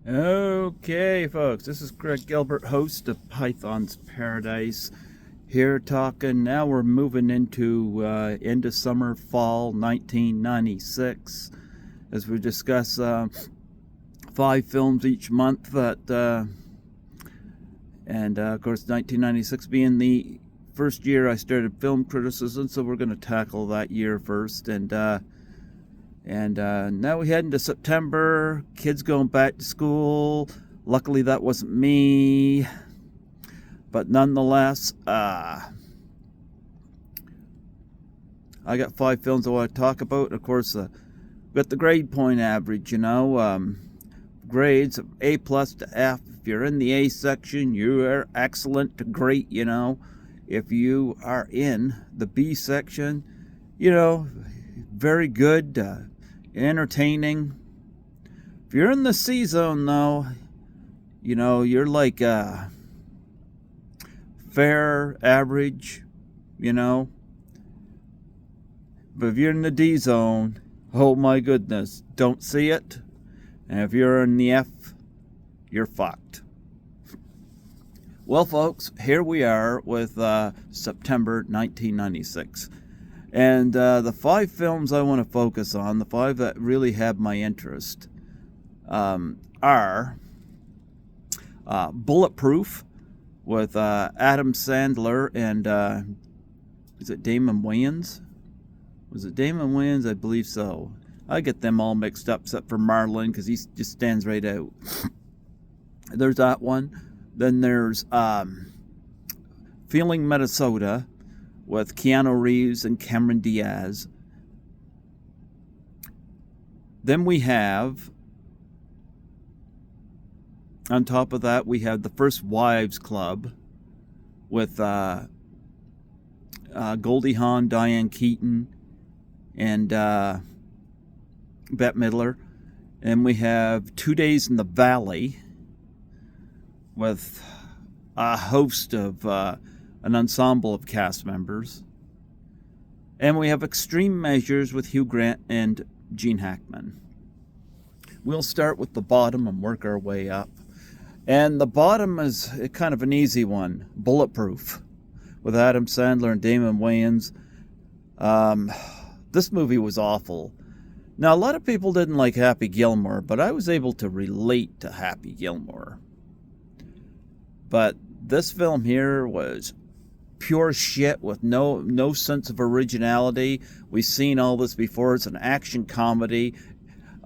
Okay, folks, this is Greg Gilbert, host of Python's Paradise. Here talking, now we're moving into end of summer, fall 1996, as we discuss 5 films each month. Of course, 1996 being the first year I started film criticism, so we're going to tackle that year first. And now we head into September, kids going back to school. Luckily that wasn't me. But nonetheless, I got 5 films I want to talk about. Of course, we got the grade point average, grades of A plus to F. If you're in the A section, you are excellent to great, If you are in the B section, very good, entertaining. If you're in the C zone, though, you're like fair, average, But if you're in the D zone, oh my goodness, don't see it. And if you're in the F, you're fucked. Well, folks, here we are with September 1996. And the 5 films I want to focus on, the 5 that really have my interest, are Bulletproof with Adam Sandler and, is it Damon Wayans? Was it Damon Wayans? I believe so. I get them all mixed up except for Marlon because he just stands right out. There's that one. Then there's Feeling Minnesota with Keanu Reeves and Cameron Diaz. Then we have, on top of that, we have The First Wives Club with Goldie Hawn, Diane Keaton, and Bette Midler. And we have 2 Days in the Valley with a host of an ensemble of cast members. And we have Extreme Measures with Hugh Grant and Gene Hackman. We'll start with the bottom and work our way up. And the bottom is kind of an easy one, Bulletproof, with Adam Sandler and Damon Wayans. This movie was awful. Now, a lot of people didn't like Happy Gilmore, but I was able to relate to Happy Gilmore. But this film here was pure shit with no sense of originality. We've seen all this before. It's an action comedy.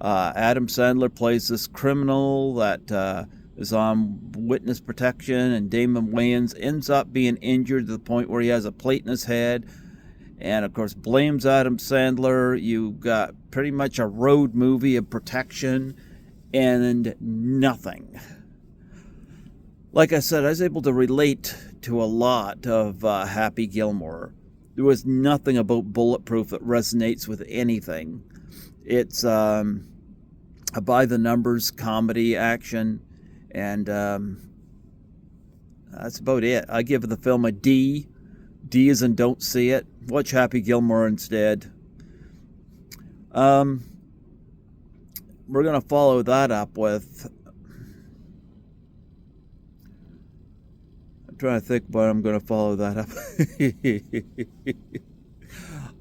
Adam Sandler plays this criminal that is on witness protection, and Damon Wayans ends up being injured to the point where he has a plate in his head, and of course blames Adam Sandler. You got pretty much a road movie of protection and nothing. Like I said, I was able to relate to a lot of Happy Gilmore. There was nothing about Bulletproof that resonates with anything. It's a by-the-numbers comedy action, and that's about it. I give the film a D. D as in don't see it. Watch Happy Gilmore instead. We're going to follow that up with... trying to think what I'm going to follow that up.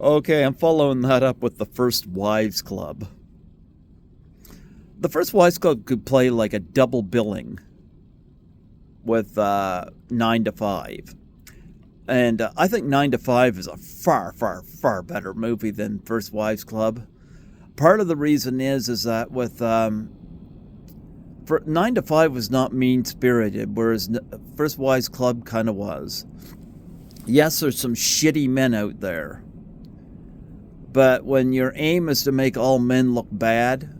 Okay, I'm following that up with The First Wives Club. The First Wives Club could play like a double billing with 9 to 5. And I think 9 to 5 is a far, far, far better movie than First Wives Club. Part of the reason is that with... For 9 to 5 was not mean-spirited, whereas First Wives Club kind of was. Yes, there's some shitty men out there. But when your aim is to make all men look bad,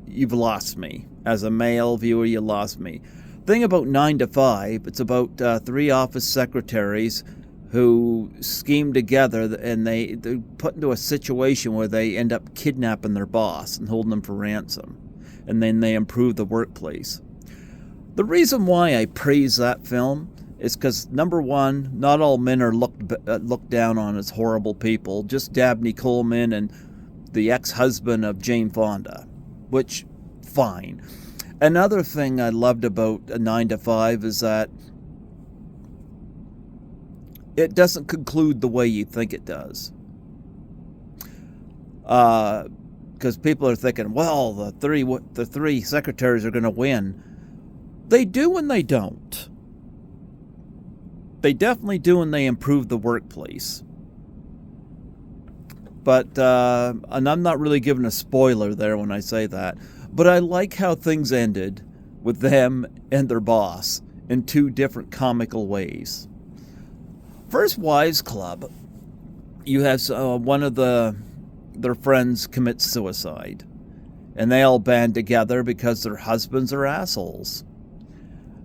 you've lost me. As a male viewer, you lost me. Thing about 9 to 5, it's about 3 office secretaries who scheme together, and they're put into a situation where they end up kidnapping their boss and holding them for ransom. And then they improve the workplace. The reason why I praise that film is because, number one, not all men are looked down on as horrible people. Just Dabney Coleman and the ex-husband of Jane Fonda, which, fine. Another thing I loved about a 9 to 5 is that it doesn't conclude the way you think it does. Because people are thinking, well, the three secretaries are going to win. They do and they don't. They definitely do and they improve the workplace. But, and I'm not really giving a spoiler there when I say that, but I like how things ended with them and their boss in two different comical ways. First Wives Club, you have one of their friends commits suicide, and they all band together because their husbands are assholes.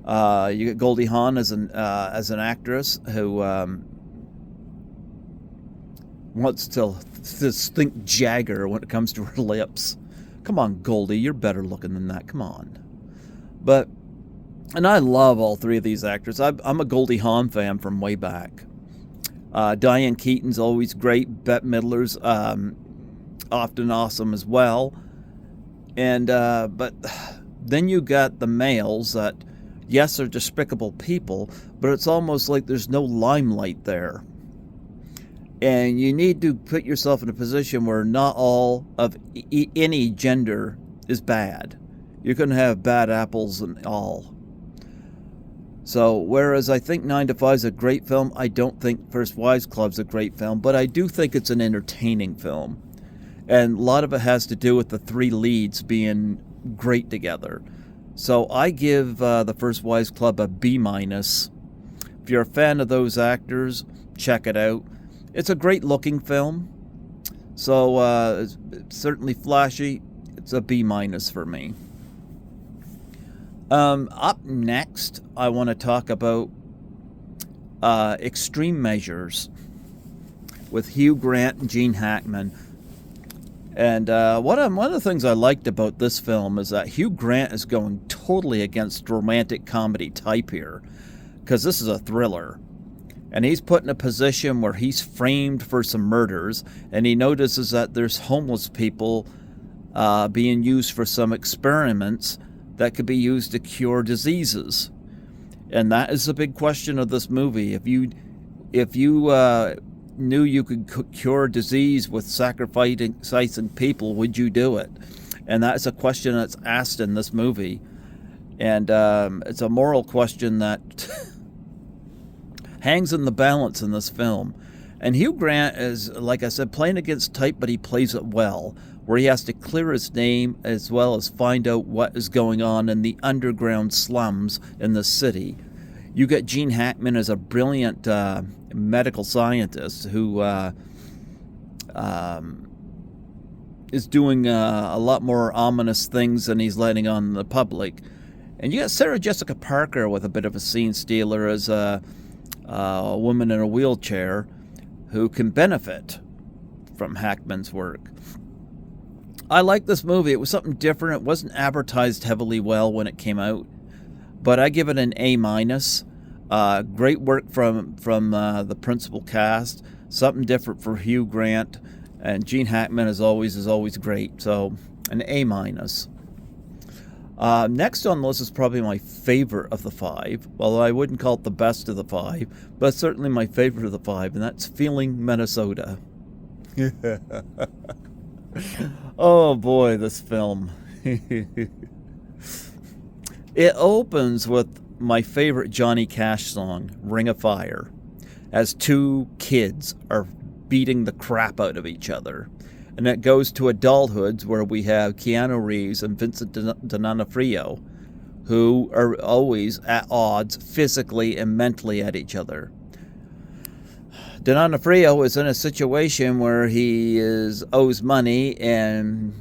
You get Goldie Hawn as an actress who wants to think Jagger when it comes to her lips. Come on, Goldie, you're better looking than that. Come on. And I love all three of these actors. I'm a Goldie Hawn fan from way back. Diane Keaton's always great. Bette Midler's often awesome as well. And but then you got the males that, yes, are despicable people, but it's almost like there's no limelight there. And you need to put yourself in a position where not all of any gender is bad. You're going to have bad apples and all. So, whereas I think 9 to 5 is a great film, I don't think First Wives Club's a great film, but I do think it's an entertaining film. And a lot of it has to do with the three leads being great together. So I give the First Wives Club a B-. If you're a fan of those actors, check it out. It's a great looking film. So it's certainly flashy. It's a B- for me. Up next, I want to talk about Extreme Measures with Hugh Grant and Gene Hackman. And one of the things I liked about this film is that Hugh Grant is going totally against romantic comedy type here, because this is a thriller. And he's put in a position where he's framed for some murders, and he notices that there's homeless people being used for some experiments that could be used to cure diseases. And that is the big question of this movie. If you knew you could cure disease with sacrificing people, would you do it? And that's a question that's asked in this movie. And it's a moral question that hangs in the balance in this film. And Hugh Grant is, like I said, playing against type, but he plays it well, where he has to clear his name as well as find out what is going on in the underground slums in the city. You get Gene Hackman as a brilliant medical scientist who is doing a lot more ominous things than he's letting on the public. And you got Sarah Jessica Parker with a bit of a scene stealer as a woman in a wheelchair who can benefit from Hackman's work. I like this movie. It was something different. It wasn't advertised heavily well when it came out, but I give it an A-. Great work from the principal cast. Something different for Hugh Grant, and Gene Hackman is always great. So an A-. Next on the list is probably my favorite of the five. Well, I wouldn't call it the best of the five, but certainly my favorite of the five, and that's Feeling Minnesota. Oh boy, this film. It opens with my favorite Johnny Cash song, Ring of Fire, as two kids are beating the crap out of each other. And it goes to adulthood where we have Keanu Reeves and Vincent D'Onofrio, who are always at odds physically and mentally at each other. D'Onofrio is in a situation where he owes money, and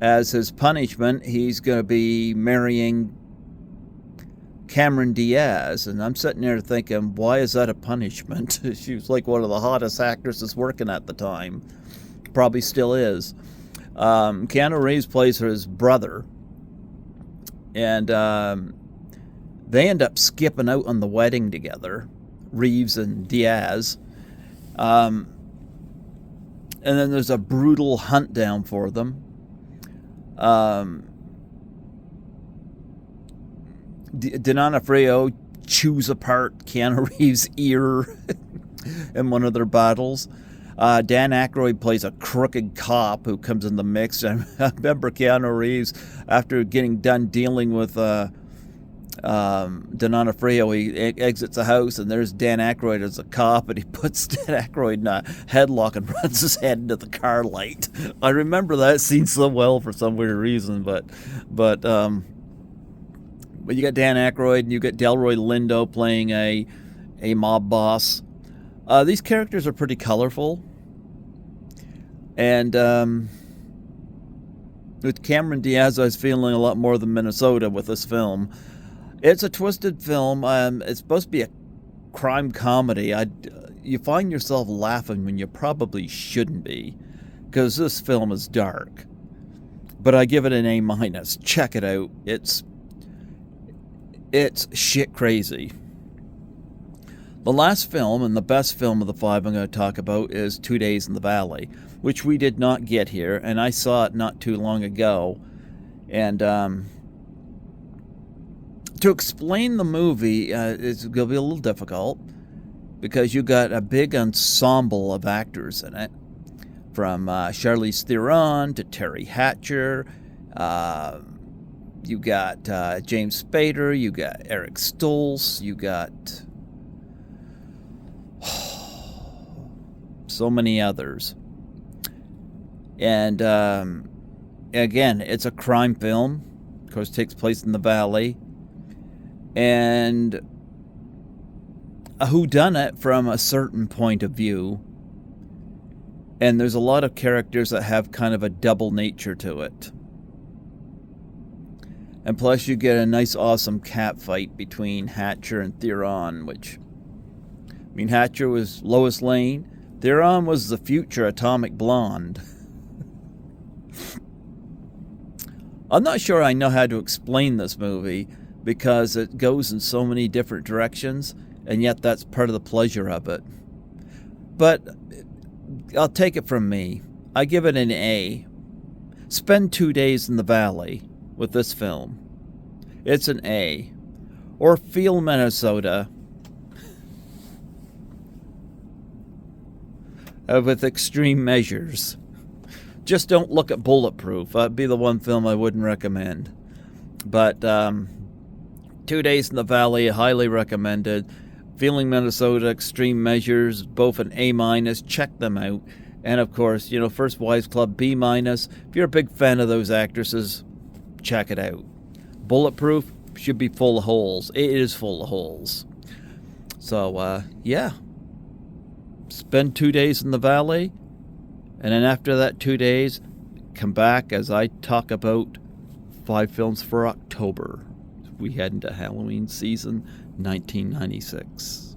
as his punishment, he's going to be marrying Cameron Diaz. And I'm sitting there thinking, why is that a punishment? She was like one of the hottest actresses working at the time. Probably still is. Keanu Reeves plays his brother, and they end up skipping out on the wedding together, Reeves and Diaz. And then there's a brutal hunt down for them. D'Onofrio chews apart Keanu Reeves' ear in one of their battles. Dan Aykroyd plays a crooked cop who comes in the mix. I remember Keanu Reeves, after getting done dealing with D'Onofrio, he exits the house, and there's Dan Aykroyd as a cop, and he puts Dan Aykroyd in a headlock and runs his head into the car light. I remember that scene so well for some weird reason, but you got Dan Aykroyd and you got Delroy Lindo playing a mob boss. These characters are pretty colorful, and with Cameron Diaz, I was feeling a lot more than Minnesota with this film. It's a twisted film. It's supposed to be a crime comedy. You find yourself laughing when you probably shouldn't be, because this film is dark. But I give it an A-. Check it out. It's shit crazy. The last film, and the best film of the 5 I'm going to talk about, is 2 Days in the Valley, which we did not get here, and I saw it not too long ago. And to explain the movie, it's going to be a little difficult, because you got a big ensemble of actors in it, from Charlize Theron to Terry Hatcher. You got James Spader. You got Eric Stoltz. You got so many others. And again, it's a crime film. Of course, it takes place in the valley. And a whodunit from a certain point of view. And there's a lot of characters that have kind of a double nature to it. And plus you get a nice awesome cat fight between Hatcher and Theron, which, I mean, Hatcher was Lois Lane. Theron was the future Atomic Blonde. I'm not sure I know how to explain this movie, because it goes in so many different directions, and yet that's part of the pleasure of it. But I'll take it from me. I give it an A. Spend 2 days in the valley with this film. It's an A. Or feel Minnesota with extreme measures. Just don't look at Bulletproof. That'd be the one film I wouldn't recommend. But 2 Days in the Valley, highly recommended. Feeling Minnesota, Extreme Measures, both an A-. Check them out. And of course, First Wives Club, B-. If you're a big fan of those actresses, check it out. Bulletproof should be full of holes. It is full of holes. So, yeah. Spend 2 days in the valley. And then after that 2 days, come back as I talk about 5 films for October. We head into Halloween season 1996.